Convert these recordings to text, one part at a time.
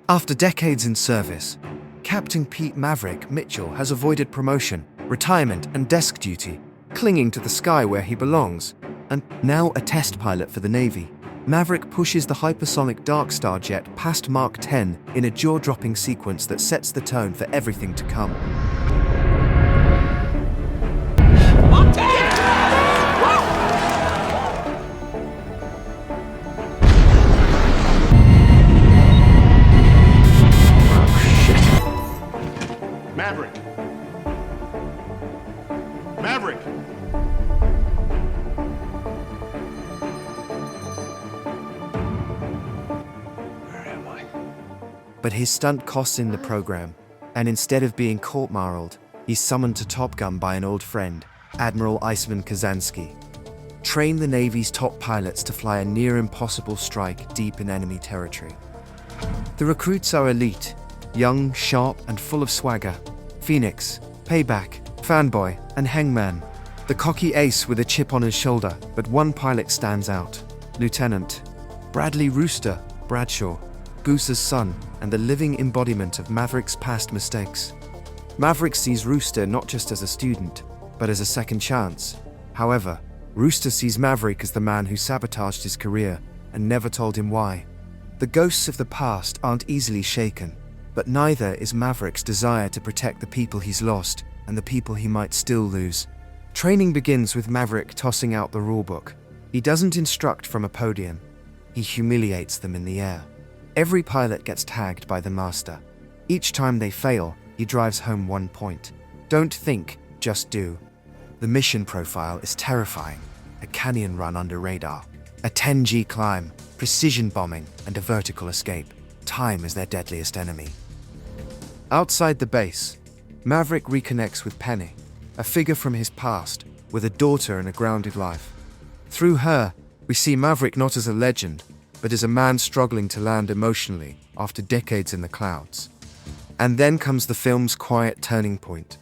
After decades in service, Captain Pete Maverick Mitchell has avoided promotion, retirement, and desk duty, clinging to the sky where he belongs, and now a test pilot for the Navy. Maverick pushes the hypersonic Dark Star jet past Mach 10 in a jaw-dropping sequence that sets the tone for everything to come. Mach 10! Maverick! Maverick! Where am I? But his stunt costs him the program, and instead of being court-martialed, he's summoned to Top Gun by an old friend, Admiral Iceman Kazansky. Train the Navy's top pilots to fly a near-impossible strike deep in enemy territory. The recruits are elite, young, sharp, and full of swagger. Phoenix, Payback, Fanboy, and Hangman. The cocky ace with a chip on his shoulder, but one pilot stands out. Lieutenant Bradley Rooster Bradshaw, Goose's son, and the living embodiment of Maverick's past mistakes. Maverick sees Rooster not just as a student, but as a second chance. However, Rooster sees Maverick as the man who sabotaged his career and never told him why. The ghosts of the past aren't easily shaken, but neither is Maverick's desire to protect the people he's lost and the people he might still lose. Training begins with Maverick tossing out the rulebook. He doesn't instruct from a podium. He humiliates them in the air. Every pilot gets tagged by the master. Each time they fail, he drives home 1 point. Don't think, just do. The mission profile is terrifying. A canyon run under radar, a 10G climb, precision bombing, and a vertical escape. Time is their deadliest enemy. Outside the base, Maverick reconnects with Penny, a figure from his past, with a daughter and a grounded life. Through her, we see Maverick not as a legend, but as a man struggling to land emotionally after decades in the clouds. And then comes the film's quiet turning point.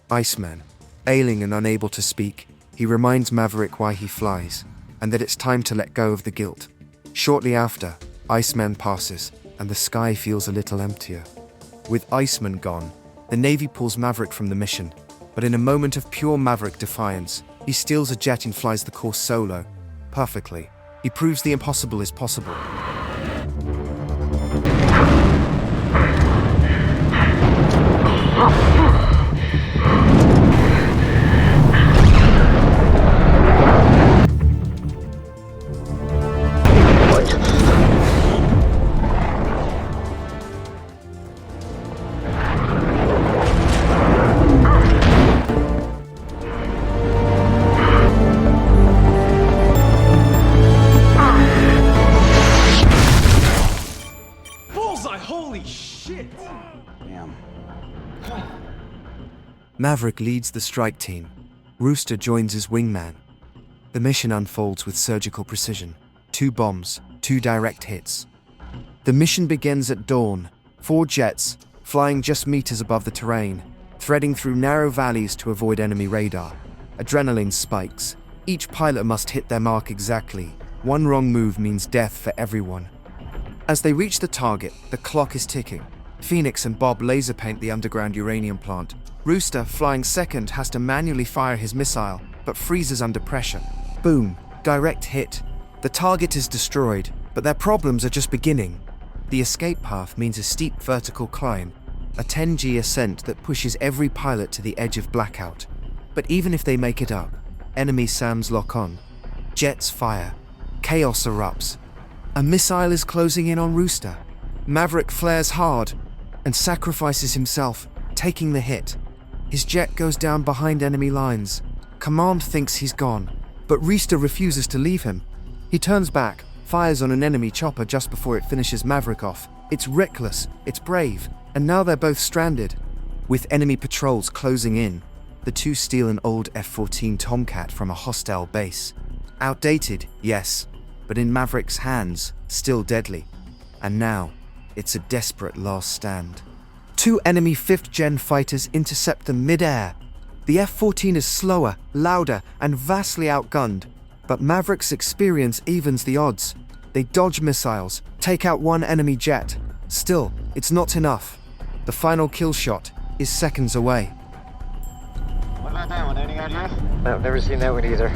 Iceman, ailing and unable to speak, he reminds Maverick why he flies, and that it's time to let go of the guilt. Shortly after, Iceman passes, and the sky feels a little emptier. With Iceman gone, the Navy pulls Maverick from the mission, but in a moment of pure Maverick defiance, he steals a jet and flies the course solo. Perfectly. He proves the impossible is possible. Holy shit! Damn. Maverick leads the strike team. Rooster joins his wingman. The mission unfolds with surgical precision. 2 bombs, 2 direct hits. The mission begins at dawn. 4 jets, flying just meters above the terrain, threading through narrow valleys to avoid enemy radar. Adrenaline spikes. Each pilot must hit their mark exactly. One wrong move means death for everyone. As they reach the target, the clock is ticking. Phoenix and Bob laser paint the underground uranium plant. Rooster, flying second, has to manually fire his missile, but freezes under pressure. Boom, direct hit. The target is destroyed, but their problems are just beginning. The escape path means a steep vertical climb, a 10G ascent that pushes every pilot to the edge of blackout. But even if they make it up, enemy SAMs lock on. Jets fire. Chaos erupts. A missile is closing in on Rooster. Maverick flares hard and sacrifices himself, taking the hit. His jet goes down behind enemy lines. Command thinks he's gone, but Rooster refuses to leave him. He turns back, fires on an enemy chopper just before it finishes Maverick off. It's reckless, it's brave, and now they're both stranded. With enemy patrols closing in, the two steal an old F-14 Tomcat from a hostile base. Outdated, yes, but in Maverick's hands, still deadly. And now, it's a desperate last stand. 2 enemy 5th-gen fighters intercept them mid-air. The F-14 is slower, louder, and vastly outgunned, but Maverick's experience evens the odds. They dodge missiles, take out 1 enemy jet. Still, it's not enough. The final kill shot is seconds away. What about that one? Any idea? I've never seen that one either.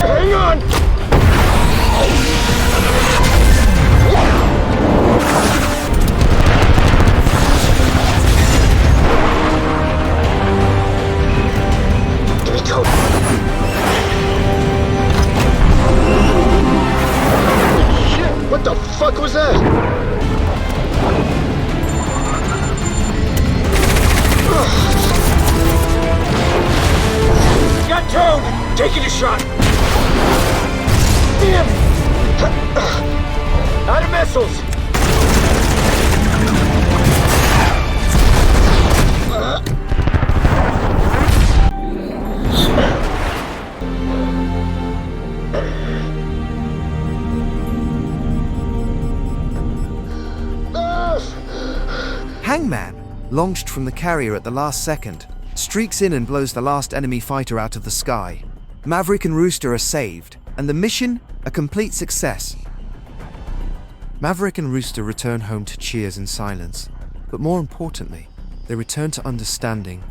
Hang on! Give me cover. Shit! What the fuck was that? Got towed! Taking a shot! Damn! Out of missiles! Hangman, launched from the carrier at the last second, streaks in and blows the last enemy fighter out of the sky. Maverick and Rooster are saved, and the mission a complete success. Maverick and Rooster return home to cheers and silence, but more importantly, they return to understanding.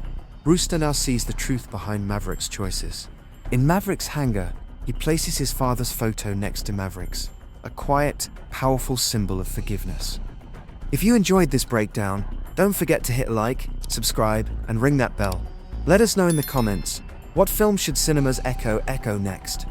Rooster now sees the truth behind Maverick's choices. In Maverick's hangar, he places his father's photo next to Maverick's, a quiet, powerful symbol of forgiveness. If you enjoyed this breakdown, don't forget to hit like, subscribe, and ring that bell. Let us know in the comments, what film should cinemas echo next?